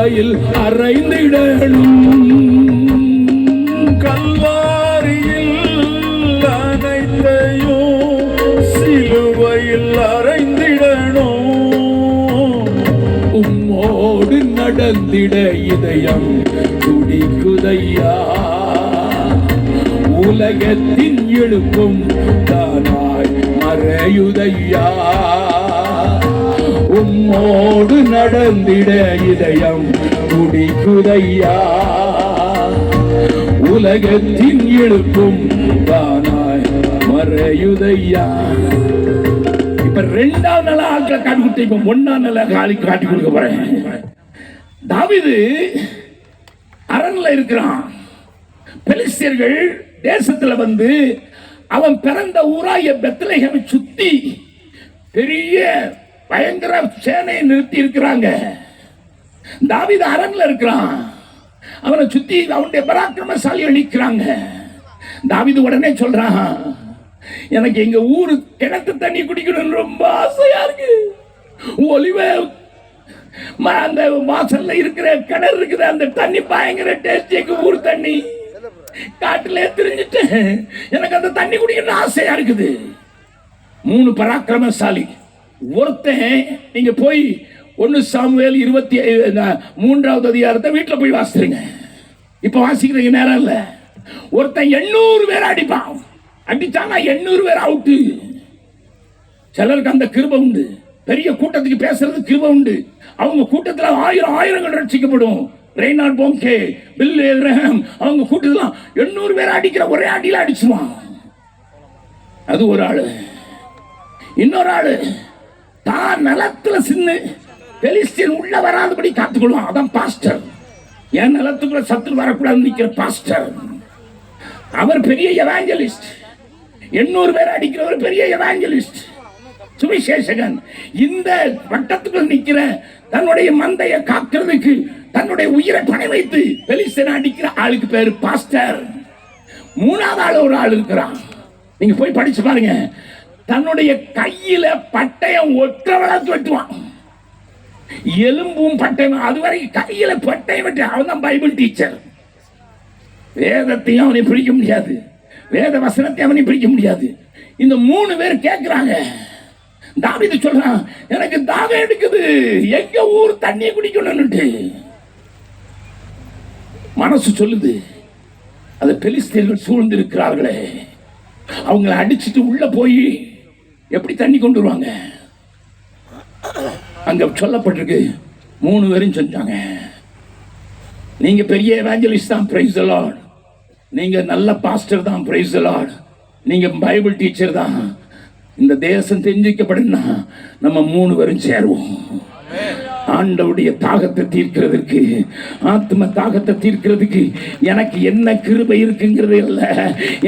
சிலுவையில் அறைந்திடணும். கல்வாரியில் அனைத்தையும் சிலுவையில் அறைந்திடணும். உம்மோடு நடந்திட இதயம் துடிக்குதையா. உலகத்தின் எழுப்பும் தானாய் மறையுதையா. உம்மோடு நடந்திட இதயம் துடிக்குதையா. உலகத்தின் எழுப்பும் தானாய் மறையுதையா. இப்ப 2ஆம் நாள் ஆட்களை காட்டி கொடுத்து, இப்ப 1ஆம் நாள் காட்டி கொடுக்க போறேன். தாவீது அரண்ல இருக்கிறான். பெலிஸ்தியர்கள் தேசத்துல வந்து அவன் பிறந்த ஊராய பெத்லகேமை சுத்தி பெரிய பயங்கர சேனையை நிறுத்தி இருக்கிறாங்க. தாவீது அரண்ல இருக்கிறான். அவனை சுத்தி அவனுடைய பராக்கிரமசாலிகள் நிற்கிறாங்க. தாவீது உடனே சொல்றான், எனக்கு எங்க ஊரு கிணத்து தண்ணி குடிக்கணும்னு ரொம்ப ஆசையா இருக்கு. ஒலிவ அந்த வாசல்ல இருக்கிற கிணறு இருக்குது, அந்த தண்ணி பயங்கர டேஸ்ட். எங்க ஊர் தண்ணி காட்டுல தெரிஞ்சுட்டு எனக்கு அந்த தண்ணி குடிக்கணும்னு ஆசையா இருக்குது. 3 பராக்கிரமசாலி. ஒருத்தன் நீங்க போய் 1 சாமுவேல் 23வது அதிகாரத்தை வீட்டுல போய் வாசிக்கிறீங்க. இப்ப வாசிக்கிறீங்க நேரம் இல்ல. ஒருத்தன் 800 பேர் அடிப்பான். அடிச்சானா 800 பேர் அவுட்டு. சிலருக்கு அந்த கிருபை உண்டு. பெரிய கூட்டத்துக்கு பேசுறது கிருபை உண்டு. அவங்க கூட்டத்துல ஆயிரங்கள் ரட்சிக்கப்படும். ரெய்னால்ட் போங்கே, பில் ஏப்ரஹாம், அவங்க கூட்டத்துல 800 பேர் அடிக்கிற ஒரே அடியில அடிச்சுவான். அது ஒரு ஆளு. இன்னொரு ஆளு தான் நிலத்துல சின்ன பெலிஸ்தியன் உள்ள வராதபடி காத்துக்கொள்வான். அதான் பாஸ்டர். என் நிலத்துக்குள்ள சத்துரு வரக்கூடாது நிக்கிற பாஸ்டர். அவர் பெரிய எவாஞ்சலிஸ்ட். 800 பேர் அடிக்கிறவர் பெரிய எவாஞ்சலிஸ்ட், சுவிசேஷகன். இந்த வட்டத்துக்குள்ள நிக்கிற தன்னுடைய மந்தையை காக்கிறதுக்கு தன்னுடைய உயிரை பணை வைத்து பெலிஸ்தியனை அடிக்கிற ஆளுக்கு பேரு பாஸ்டர். 3ஆவது ஆள் ஒரு ஆள் இருக்கிறான். நீங்க போய் படிச்சு பாருங்க. தன்னுடைய கையில பட்டயம் ஒற்ற வளர்த்து வெட்டுவான். எலும்பும் பட்டயம், அதுவரை கையில பட்டயம் வெட்டு. அவன் தான் பைபிள் டீச்சர். வேதத்தையும் அவனை பிடிக்க முடியாது, வேத வசனத்தை அவனை பிடிக்க முடியாது. இந்த 3 பேர் கேட்கிறாங்க. தாவீது சொல்றான், எனக்கு தாகம் எடுக்குது, எங்க ஊர் தண்ணியை குடிக்கணும்னு மனசு சொல்லுது. அது பெலிஸ்தியர்கள் சூழ்ந்து இருக்கிறார்களே, அவங்களை அடிச்சுட்டு உள்ள போய் எப்படி தண்ணி கொண்டு வருவாங்க? அங்க சொல்லப்பட்டிருக்கு 3 பேரும் செஞ்சாங்க. நீங்க பெரிய எவாஞ்சலிஸ்ட் தான், பிரைஸ் தி லார்ட். நீங்க நல்ல பாஸ்டர் தான், பிரைஸ் தி லார்ட். நீங்க பைபிள் டீச்சர் தான். இந்த தேசம் தெரிஞ்சிக்கப்படுனா நம்ம 3 பேரும் சேருவோம். ஆண்டவருடைய தாகத்தை தீர்க்கிறதுக்கு, ஆத்ம தாகத்தை தீர்க்கிறதுக்கு எனக்கு என்ன கிருபை இருக்குங்கிறது இல்ல,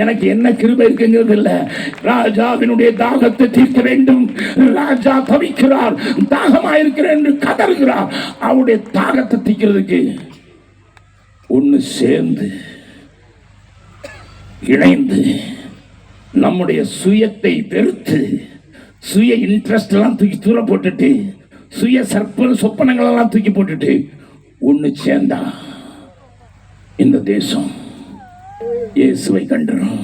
எனக்கு என்ன கிருபை இருக்குங்கிறது இல்ல. ராஜாவினுடைய தாகத்தை தீர்க்க வேண்டும். ராஜா தவிக்கிறார், தாகமாயிருக்கிறேன் என்று கதறுகிறார். அவருடைய தாகத்தை தீர்க்கிறதுக்கு ஒன்னு சேர்ந்து இணைந்து நம்முடைய சுயத்தை வெறுத்து, சுய இன்ட்ரெஸ்ட் எல்லாம் தூக்கி தூர போட்டுட்டு, சுய சொப்பனங்கள் எல்லாம் தூக்கி போட்டுட்டு ஒன்னு சேர்ந்தா இந்த தேசம் இயேசுவை கண்டுரும்.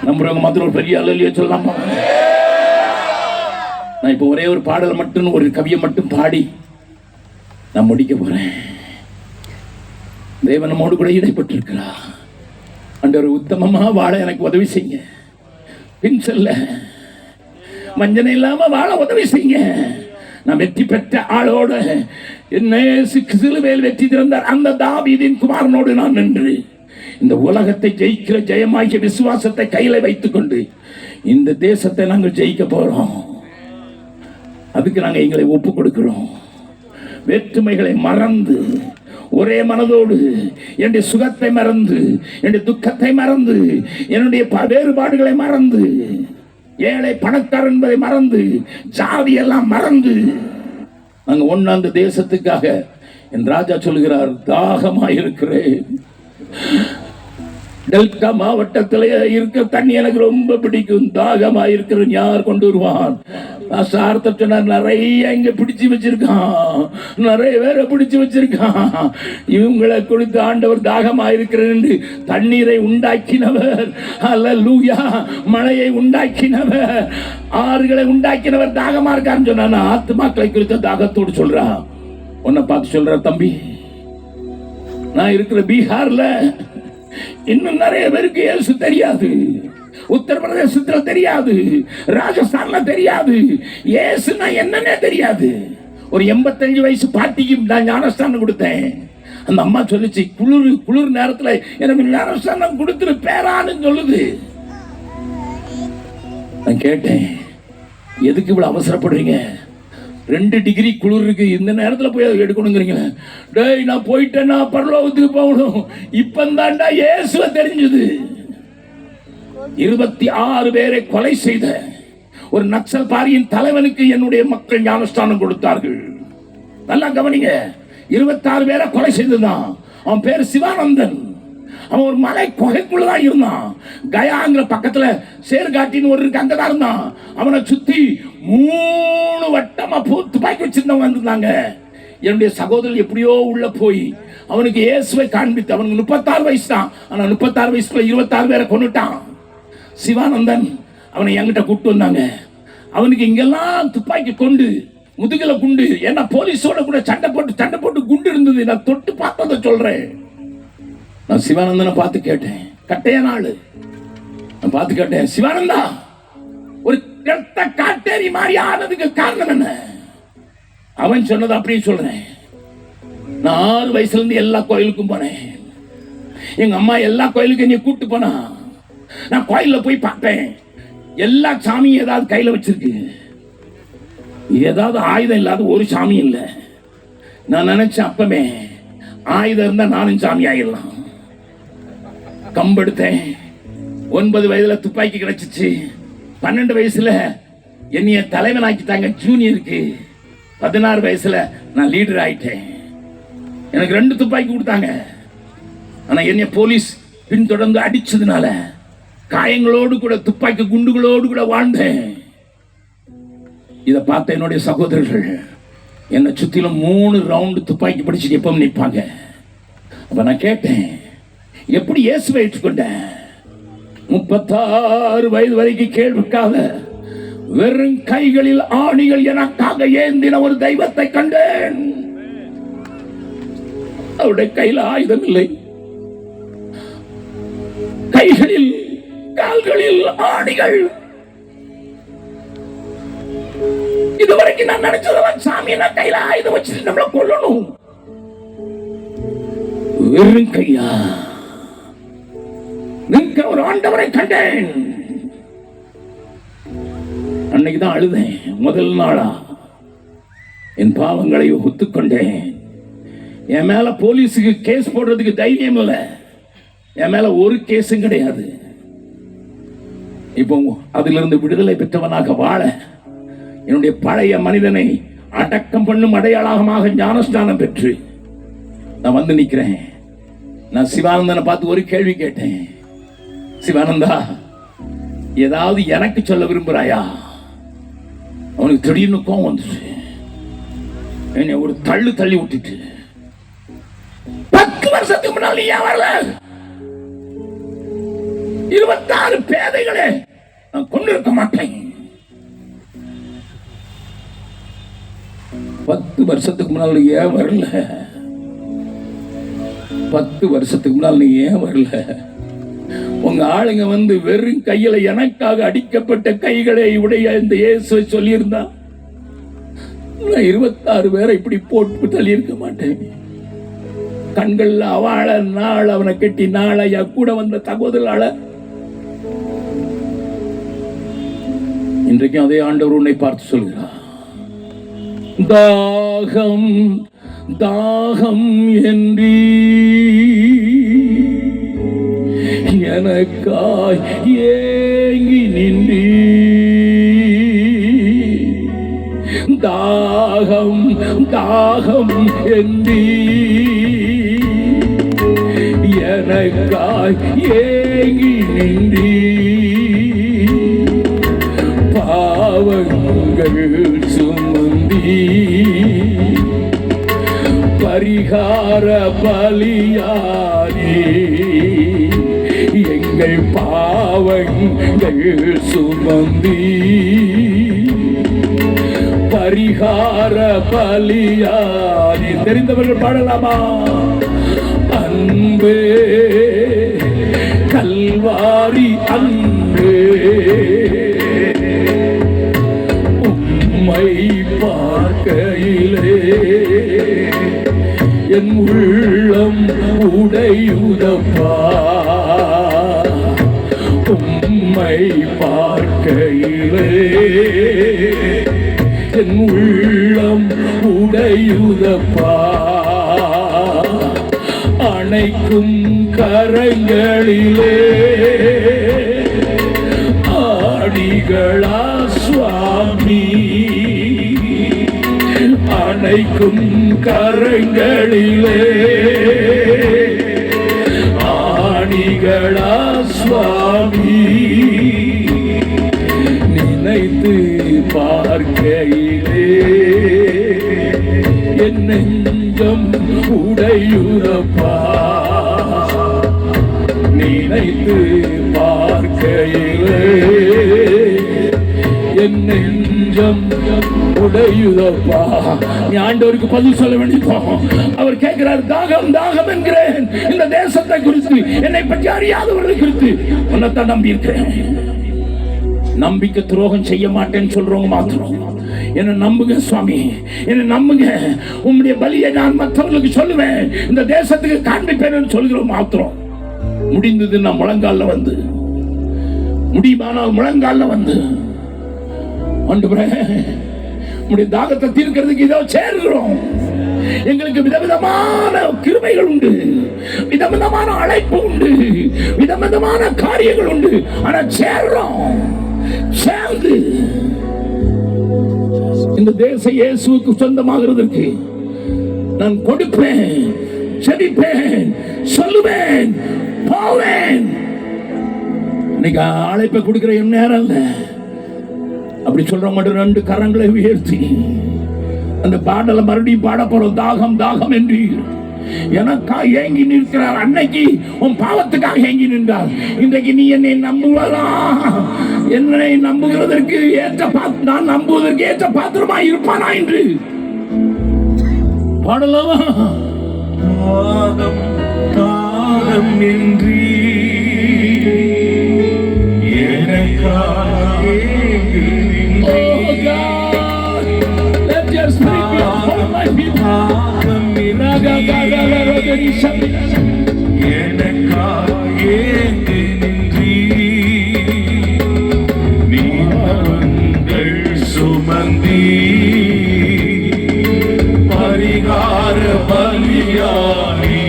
நம்ம மாதிரி ஒரு பெரிய அல்லேலூயா சொல்லலாமா? நான் இப்ப ஒரே ஒரு பாடல் மட்டும், ஒரு கவியை மட்டும் பாடி நான் முடிக்க போறேன். தேவன் நம்மோடு கூட இடைப்பட்டிருக்கிறார். ஆண்டவர் உத்தமமா வாழ எனக்கு உதவி செய்யுங்க. பின் செல்ல வஞ்சனை இல்லாம வாழ உதவி செய்யுங்க. நான் வெற்றி பெற்ற ஆளோட என்ன சிலுவையில் வெற்றி திறந்தார் அந்த தாவீதின் குமாரனோடு நான் நின்று இந்த உலகத்தை ஜெயிக்கிற ஜெயமாகிய விசுவாசத்தை கையில வைத்துக் கொண்டு இந்த தேசத்தை நாங்கள் ஜெயிக்க போறோம். அதுக்கு நாங்கள் எங்களை ஒப்பு கொடுக்கிறோம். வேற்றுமைகளை மறந்து ஒரே மனதோடு என்னுடைய சுகத்தை மறந்து, என்னுடைய துக்கத்தை மறந்து, என்னுடைய வேறுபாடுகளை மறந்து, ஏழை பணக்காரர் என்பதை மறந்து, ஜாதி எல்லாம் மறந்து நாங்க ஒண்ணு அந்த தேசத்துக்காக. என் ராஜா சொல்கிறார், தாகமாயிருக்கிறேன். டெல்டா மாவட்டத்தில் இருக்க தண்ணி எனக்கு ரொம்ப பிடிக்கும். தாகமாயிருக்கிறேன். யார் கொண்டு வருவான்? சார்த்த சொன்னார், நிறைய இங்க பிடிச்சு வச்சிருக்கான், நிறைய பேரை பிடிச்சு வச்சிருக்கான். இவங்களை கொடுத்து ஆண்டவர் தாகமாயிருக்கிறேன் என்று தண்ணீரை உண்டாக்கினவர், அல்லேலூயா, மழையை உண்டாக்கினவர், ஆறுகளை உண்டாக்கினவர் தாகமா இருக்கான்னு சொன்னா, ஆத்துமாக்களை குறித்த தாகத்தோடு சொல்றான். உன்னை பார்த்து சொல்ற, தம்பி, நான் இருக்கிற பீகார்ல இன்னும் நிறைய பேருக்கு இயேசு தெரியாது, உத்தரப்பிரதேசத்தில் தெரியாது, ராஜஸ்தான்ல தெரியாது, இயேசுனா என்னன்னே தெரியாது. ஒரு 85 வயசு பாட்டிக்கு நான் ஞானஸ்தானம் கொடுத்தேன். அந்த அம்மா சொல்லிச்சு, குளிர் நேரத்துல எனக்கு ஞானஸ்தானம் கொடுத்துரு பேரான்னு சொல்லுது. நான் கேட்டேன், எதுக்கு இவ்வளவு அவசரப்படுறீங்க? 2 டிகிரி குளிர் இருக்கு, இந்த நேரத்துல போய் எடுக்கணுங்கிறீங்க. டேய், நான் போயிட்டேன்னா பரலோகத்துக்கு போகணும். இப்பந்தாண்டா இயேசுவை தெரிஞ்சது. 26 பேரை கொலை செய்த ஒரு நக்சல் பாரியின் தலைவனுக்கு என்னுடைய மக்கள் ஞானஸ்தானம் கொடுத்தார்கள். நல்லா கவனிங்க, 26 பேரை கொலை செய்ததான். அவன் பேர் சிவானந்தன். அவன் ஒரு மலை குகைக்குள்ளதான் இருந்தான். கயாங்கிற பக்கத்துல சேர்காட்டின்னு ஒரு இருக்கு, அங்கதான் இருந்தான். அவனை சுத்தி 3 வட்டமா துப்பாக்கி வச்சிருந்தவங்க வந்திருந்தாங்க. என்னுடைய சகோதரர் எப்படியோ உள்ள போய் அவனுக்கு இயேசுவை காண்பித்து, அவனுக்கு 36 வயசு தான், ஆனா 36 வயசுல 26 பேரை கொண்டுட்டான். சிவானந்தன் அவனை என்கிட்ட கூப்பிட்டு வந்தாங்க. அவனுக்கு இங்கெல்லாம் துப்பாக்கி கொண்டு, முதுகில குண்டு, ஏன்னா போலீஸோட கூட சண்டை போட்டு குண்டு இருந்தது. நான் தொட்டு பார்த்ததை சொல்றேன். நான் சிவானந்தனை பார்த்து கேட்டேன், கட்டையான ஆளு, நான் பார்த்து கேட்டேன், சிவானந்தா, ஒரு கெட்ட காட்டேரி மாதிரி ஆனதுக்கு காரணம் என்ன? அவன் சொன்னது அப்படியே சொல்றேன். நான் 6 வயசுல இருந்து எல்லா கோயிலுக்கும் போனேன். எங்க அம்மா எல்லா கோயிலுக்கும் என்னை கூட்டு போனா. நான் கோயில்ல போய் பார்த்தேன், எல்லா சாமியும் ஏதாவது கையில வச்சிருக்கு, ஏதாவது ஆயுதம் இல்லாத ஒரு சாமி இல்லை. நான் நினைச்சேன், அப்பமே ஆயுதம் இருந்தா நானும் சாமி ஆயிடலாம். கம்பெடுத்தேன். 9 வயதுல துப்பாக்கி கிடைச்சிச்சு. 12 வயசுல என்னைய தலைவன் ஆக்கிட்டாங்க ஜூனியருக்கு. 16 வயசுல நான் லீடர் ஆயிட்டேன். எனக்கு 2 துப்பாக்கி கொடுத்தாங்க. ஆனா என்னைய போலீஸ் பின்தொடர்ந்து அடிச்சதுனால காயங்களோடு கூட, துப்பாக்கி குண்டுகளோடு கூட வாழ்ந்தேன். இதை பார்த்த என்னுடைய சகோதரர்கள் என்னை சுத்திலும் 3 ரவுண்டு துப்பாக்கி படிச்சுட்டு எப்பவும் நிற்பாங்க. அப்ப நான் கேட்டேன், எப்படி இயேசுவை ஏற்றுக்கொண்டேன்? 36 வயது வரைக்கும் கேள்விக்காக வெறும் கைகளில் ஆணிகள் எனக்காக ஏந்தின ஒரு தெய்வத்தை கண்டேன். அவருடைய கையில் ஆயுதம் இல்லை, கைகளில் கால்களில் ஆணிகள். இதுவரைக்கும் நான் நினைச்சதெல்லாம் சாமி நான் கையில ஆயுதம் வச்சுட்டு நம்மள கொல்லணும். வெறும் கையா நிற்க ஒரு ஆண்டவரை கண்டேன். அன்னைக்குதான் அழுதேன். முதல் நாளா என் பாவங்களை ஒத்துக்கொண்டேன். என் மேல போலீஸுக்கு கேஸ் போடுறதுக்கு தைரியம் இல்லை. என் மேல ஒரு கேஸும் கிடையாது. இப்போ அதிலிருந்து விடுதலை பெற்றவனாக வாழ என்னுடைய பழைய மனிதனை அடக்கம் பண்ணும் அடையாளமாக ஞானஸ்தானம் பெற்று நான் வந்து நிற்கிறேன். நான் சிவானந்தனை பார்த்து ஒரு கேள்வி கேட்டேன், சிவானந்தா, ஏதாவது எனக்கு சொல்ல விரும்புறாயா? அவனுக்கு திடீர்னு கோவம் வந்துச்சு. என்னை ஒரு தள்ளி விட்டுட்டு, 10 வருஷத்துக்கு முன்னால் நீ ஏன் வரல? 26 பேதைகளை நான் கொண்டிருக்க மாட்டேன். 10 வருஷத்துக்கு முன்னால் நீ ஏன் வரல? 10 வருஷத்துக்கு முன்னால் நீ ஏன் வரல? உங்க ஆளுங்க வந்து வெறும் கையில எனக்காக அடிக்கப்பட்ட கைகளை உடைய இந்த இயேசுவை சொல்லியிருந்தா நான் 26 பேரை இப்படி போட்டு தள்ளி இருக்க மாட்டேன். கண்கள்ல அவள நாள் அவனை கட்டி நாளையா கூட வந்த சகோதரால இன்றைக்கும் அதே ஆண்டவர் உன்னை பார்த்து சொல்கிறார், தாகம் தாகம் என்றீ எனக்காய் ஏங்கி நின்றீ, தாகம் தாகம் என்றீ எனக்காய் ஏங்கி நின்றீ, பாவங்கள் சுமந்தி பரிகார பலியானி எங்கள் பாவங்கள் சுமந்தி பரிகார பலியானி. தெரிந்தவர்கள் பாடலாமா? அன்பே கல்வாரி அன்பே உம்மை பார்க்கையிலே என் உள்ளம் உடையுதப்பா. உம்மை பார்க்கையிலே என் உள்ளம் உடையுதப்பா. அணைக்கும் கரங்களிலே ஆடிகளா சுவாமி. அணைக்கும் கரங்களிலே ஆணிகளா சுவாமி. நினைத்து பார்க்கையிலே என் நெஞ்சம் உடையுதப்பா. நினைத்து பார்க்கையிலே என் நெஞ்சம் உடையுதப்பா. நீ ஆண்டவருக்கு பதில் சொல்ல வேண்டியதும். அவர் கேட்கிறார், தாகம் தாகம் என்கிறேன் இந்த தேசத்தை குறித்து, என்னை பற்றி அறியாதவர்களை குறித்து. உன்னைத்தான் நம்பி இருக்கிறேன். நம்பிக்கை துரோகம் செய்ய மாட்டேன்னு சொல்றவங்க மாத்திரம் என்ன நம்புங்க சுவாமி, என்ன நம்புங்க. உம்முடைய பலியை நான் மற்றவர்களுக்கு சொல்லுவேன், இந்த தேசத்துக்கு காண்பிப்பேன் சொல்கிறோம் மாத்திரம். முடிந்ததுன்னா முழங்கால வந்து, முடியுமானால் முழங்கால வந்து, ஆண்டவரே உம்முடைய தாகத்தை தீர்க்கிறதுக்கு இதோ சேர்கிறோம். எங்களுக்கு விதவிதமான கிருபைகள் உண்டு, விதவிதமான அழைப்பு உண்டு, விதவிதமான காரியங்கள் உண்டு. ஆனா சேர்றோம். சேர்ந்து இந்த தேச இயேசுவுக்கு சொந்தமாகிறதற்கு நான் கொடுப்பேன், செடிப்பேன், சொல்லுவேன், போவேன். இன்னைக்கு அழைப்பை கொடுக்கிற என் நேரம் இல்ல. அப்படி சொல்ற மட்டும் 2 கரங்களை உயர்த்தி அந்த பாடலை மறுபடியும் பாட போறோம். தாகம் தாகம் என்று எனக்கா ஏங்கி நிற்கிறார். அன்னைக்கு உன் பாவத்துக்காக ஏங்கி நின்றார். இன்றைக்கு நீ என்னை நம்புவதா? என்னை நம்புகிறதற்கு ஏற்ற நான் நம்புவதற்கு ஏற்ற பாத்திரமா இருப்பானா என்று பாடலாமா? தாகம் தாகம் என்று சுமந்தி பரிகார பலியானி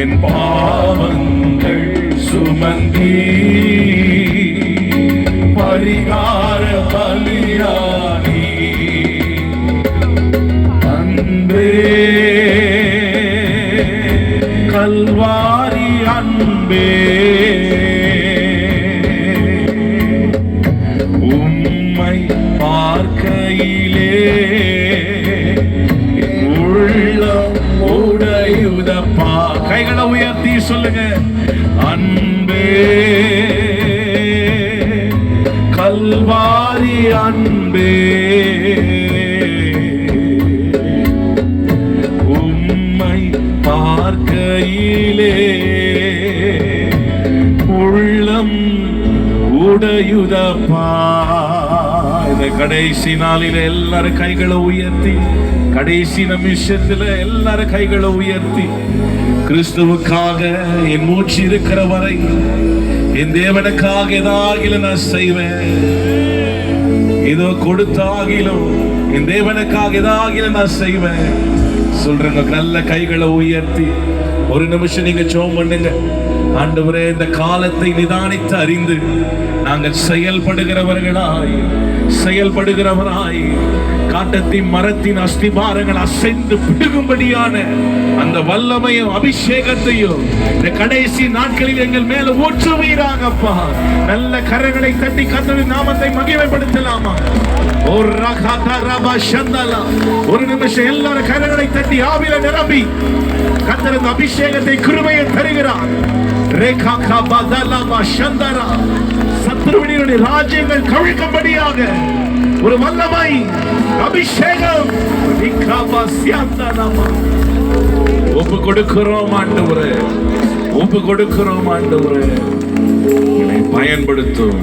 என் பாவங்கள் சுமந்தி பரிகார பலியானி. அன்பே கல்வாரி அன்பே உம்மை பார்க்கையிலே உள்ளம் உடையுதப்பா. கைகளை உயர்த்தி சொல்லுங்க. அன்பே கல்வாரி அன்பே உம்மை பார்க்கையிலே உள்ளம் உடையுதப்பா. இந்த கடைசி நாளில் எல்லாரும் கைகளை உயர்த்தி, கடைசி நிமிஷத்துல எல்லாரும் கைகளை உயர்த்தி, கிறிஸ்துவுக்காக என் மூச்சு இருக்கிற வரை என் தேவனுக்காக ஏதாகிலும் நான் செய்வேன். ஏதோ கொடுத்தாகிலும் என் தேவனுக்காக ஏதாகிலும் நான் செய்வேன் சொல்றேங்க. நல்ல கைகளை உயர்த்தி ஒரு நிமிஷம் நீங்க ஜெபம் பண்ணுங்க. ஆண்டவரே, இந்த காலத்தை நிதானித்து அறிந்து நாங்கள் செயல்படுகிறவராய் காட்டத்தின் மரத்தின் அஸ்திபாரங்கள் அசைந்து பிடுங்கும்படியான அந்த வல்லமையும் அபிஷேகத்தையும் இந்த கடைசி நாட்களில் எங்கள் மேல ஊற்றுவீராகப்பா. நல்ல கரங்களை தட்டி கர்த்தரின் நாமத்தை மகிமைப்படுத்தலாமா? ஒரு நிமிஷம் எல்லாரும் கரங்களை தட்டி ஆவில நிரம்பி கர்த்தரின் அபிஷேகத்தை கிருபையை தருகிறார். சத்துருவினுடைய ராஜ்யங்கள் கவிழ்க்கும்படியாக ஒரு வல்லமை அபிஷேகம் ஒப்பு கொடுக்கிறோம் ஆண்டவரே, ஒப்பு கொடுக்கிறோம் ஆண்டவரே. பயன்படுத்தும்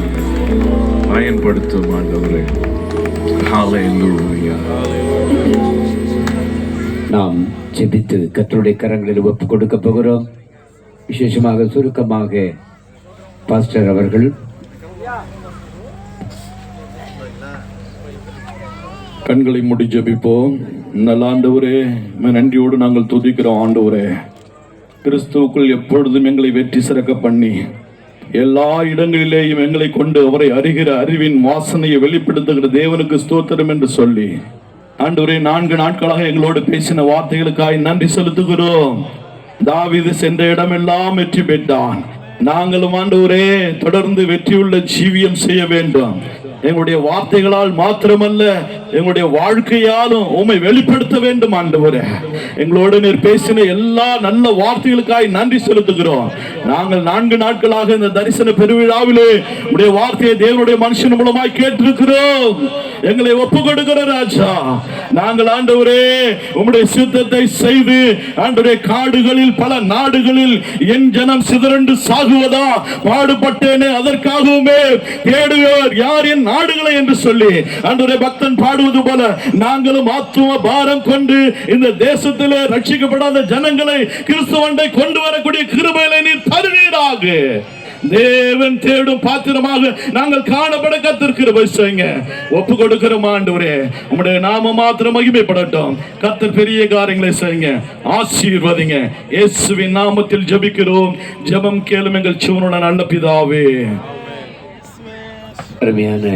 ஆண்டவரே. ஹல்லேலூயா. நாம் ஜெபித்து கர்த்தருடைய கரங்களில் ஒப்பு கொடுக்க போகிறோம். விசேஷமாக சுருக்கமாக பாஸ்டர் அவர்கள் கண்களை மூடி ஜெபிப்போம். நல்ல ஆண்டவரே, நன்றியோடு நாங்கள் துதிக்கிறோம். ஆண்டவரே, கிறிஸ்துவுக்குள் எப்பொழுதும் எங்களை வெற்றி சிறக்க பண்ணி எல்லா இடங்களிலேயும் எங்களை கொண்டு அவரை அறிகிற அறிவின் வாசனையை வெளிப்படுத்துகிற தேவனுக்கு ஸ்தோத்திரம் என்று சொல்லி ஆண்டவரே, 4 நாட்களாக எங்களோடு பேசின வார்த்தைகளுக்காய் நன்றி செலுத்துகிறோம். தாவீது சென்ற இடமெல்லாம் வெற்றி பெற்றான். நாங்களும் ஆண்டவரே தொடர்ந்து வெற்றியுள்ள ஜீவியம் செய்ய வேண்டும். எங்களுடைய வார்த்தைகளால் மாத்திரமல்ல, எங்களுடைய வாழ்க்கையாலும் உம்மை வெளிப்படுத்த வேண்டும் ஆண்டவரே. எங்களோடு நீர் பேசின எல்லா நல்ல வார்த்தைகளுக்காய் நன்றி செலுத்துகிறோம். நாங்கள் 4 நாட்களாக இந்த தரிசன பெருவிழாவிலே உடைய வார்த்தையை தேவனுடைய மனுஷன் மூலமாய் கேட்டிருக்கிறோம். எங்களை ஒப்பு கொடுக்கிற ராஜா, நாங்கள் ஆண்டவரே உம்முடைய சித்தத்தை செய்து ஆண்டவரே காடுகளில் பல நாடுகளில் என் ஜனம் சிதறண்டு சாகுவதா பாடுபட்டேனே, அதற்காகவுமே தேடுவர் யார் என் நாடுகளை என்று சொல்லி ஆண்டவரே பக்தன் பாடுவது போல நாங்களும் ஆத்தும பாரம் கொண்டு இந்த தேசத்திலே ரட்சிக்கப்படாத ஜனங்களை கிறிஸ்துவண்டை கொண்டு வரக்கூடிய கிருபையை நீர் தருவீராக. தேவன் தேடும் பாத்திரமாக நாங்கள் காணப்பட கர்த்தர் கிருபை செய்யுங்க. ஒப்பு கொடுக்கிறோம் ஆண்டவரே, உம்முடைய நாம மாத்திரம் மகிமைப்படட்டும். கர்த்தர் பெரிய காரியங்களை செய்யுங்க, ஆசீர்வதிங்க. இயேசுவின் நாமத்தில் ஜெபிக்கிறோம். ஜெபம் கேளும் எங்கள் ஜீவனுள்ள நல்ல பிதாவே. அருமையான